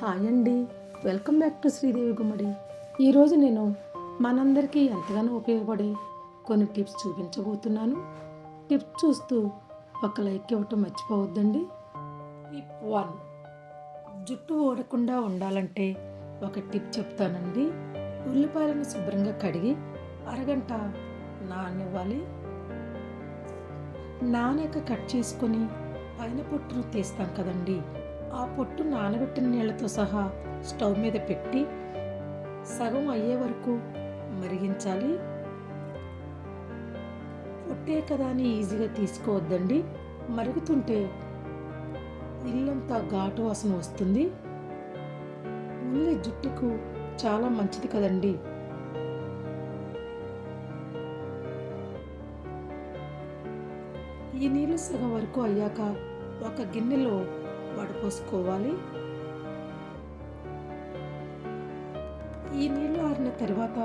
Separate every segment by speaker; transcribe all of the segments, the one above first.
Speaker 1: Hi అండి, welcome back to Sridevi గుమ్మడి. ఈరోజు నేను మనందరికీ ఎంతగానో ఉపయోగపడే కొన్ని టిప్స్ చూపించబోతున్నాను. టిప్స్ చూస్తూ ఒక లైక్ ఇవ్వటం మర్చిపోవద్దండి. టిప్ 1, జుట్టు ఊడకుండా ఉండాలంటే ఒక టిప్ చెప్తానండి. ఉల్లిపాయలను శుభ్రంగా కడిగి అరగంట నాననివ్వాలి. నానాక కట్ చేసుకొని పైన పొట్టును తీస్తాం కదండి, ఆ పొట్టు నానబెట్టిన నీళ్ళతో సహా స్టవ్ మీద పెట్టి సగం అయ్యే వరకు మరిగించాలి. పొట్టే కదా అని ఈజీగా తీసుకోవద్దండి. మరుగుతుంటే ఇల్లంతా ఘాటు వాసన వస్తుంది. ఉల్లి జుట్టుకు చాలా మంచిది కదండి. ఈ నీళ్ళు సగం వరకు అయ్యాక ఒక గిన్నెలో వడపోసుకోవాలి. ఈ నీళ్ళు ఆరిన తర్వాత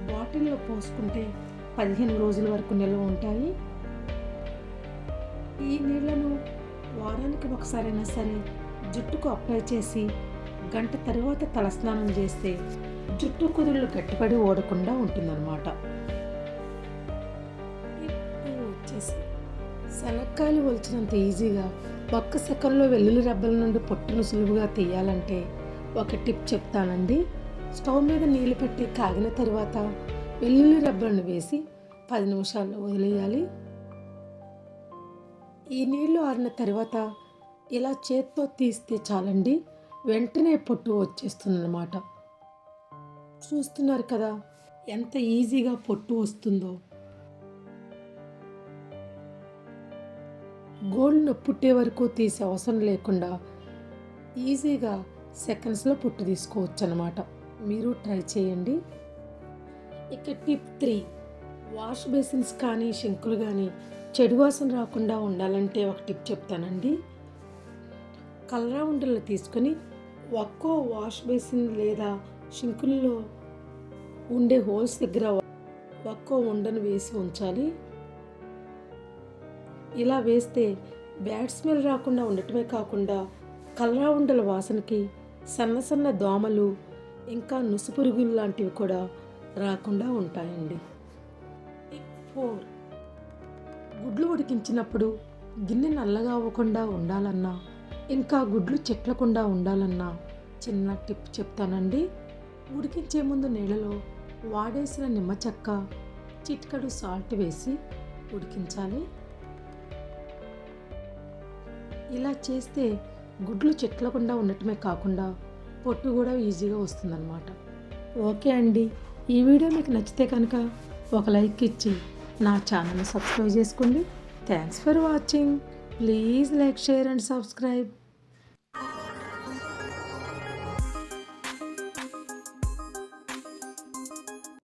Speaker 1: బాటిల్లో పోసుకుంటే 15 రోజుల వరకు నిల్వ ఉంటాయి. ఈ నీళ్లను వారానికి ఒకసారైనా సరే జుట్టుకు అప్లై చేసి గంట తర్వాత తలస్నానం చేస్తే జుట్టు కుదుళ్ళు గట్టిపడి ఓడకుండా ఉంటుందన్నమాట. వచ్చేసి శనక్కాయలు ఒలిచినంత ఈజీగా ఒక్క సెకండ్లో వెల్లుల్లి రెబ్బల నుండి పొట్టును సులువుగా తీయాలంటే ఒక టిప్ చెప్తానండి. స్టవ్ మీద నీళ్లు పెట్టి కాగిన తర్వాత వెల్లుల్లి రెబ్బలను వేసి 10 నిమిషాలు వదిలేయాలి. ఈ నీళ్లు ఆరిన తర్వాత ఇలా చేత్తో తీస్తే చాలండి, వెంటనే పొట్టు వచ్చేస్తుందన్నమాట. చూస్తున్నారు కదా ఎంత ఈజీగా పొట్టు వస్తుందో. గోల్డ్ పుట్టే వరకు తీసే అవసరం లేకుండా ఈజీగా సెకండ్స్లో పుట్టు తీసుకోవచ్చు అన్నమాట. మీరు ట్రై చేయండి. ఇక టిప్ 3, వాష్ బేసిన్స్ కానీ షింకులు కానీ చెడు వాసన రాకుండా ఉండాలంటే ఒక టిప్ చెప్తానండి. కలరా ఉండలు తీసుకొని ఒక్కో వాష్ బేసిన్ లేదా షింకుల్లో ఉండే హోల్స్ దగ్గర ఒక్కో ఉండను వేసి ఉంచాలి. ఇలా వేస్తే బ్యాడ్ స్మెల్ రాకుండా ఉండటమే కాకుండా కలరా ఉండల వాసనకి సన్న సన్న దోమలు ఇంకా నుసుపురుగులు లాంటివి కూడా రాకుండా ఉంటాయండి. టిప్ 4, గుడ్లు ఉడికించినప్పుడు గిన్నె నల్లగా అవ్వకుండా ఉండాలన్నా ఇంకా గుడ్లు చెట్లకుండా ఉండాలన్నా చిన్న టిప్ చెప్తానండి. ఉడికించే ముందు నీళ్ళలో వాడేసిన నిమ్మ చెక్క, చిటికెడు సాల్ట్ వేసి ఉడికించాలి. ఇలా చేస్తే గుడ్లు చెట్లకుండా ఉండటమే కాకుండా పొట్టు కూడా ఈజీగా వస్తుందన్నమాట. ఓకే అండి, ఈ వీడియో మీకు నచ్చితే కనుక ఒక లైక్ ఇచ్చి నా ఛానల్ని సబ్స్క్రైబ్ చేసుకోండి. Thanks for watching. Please like, share and subscribe.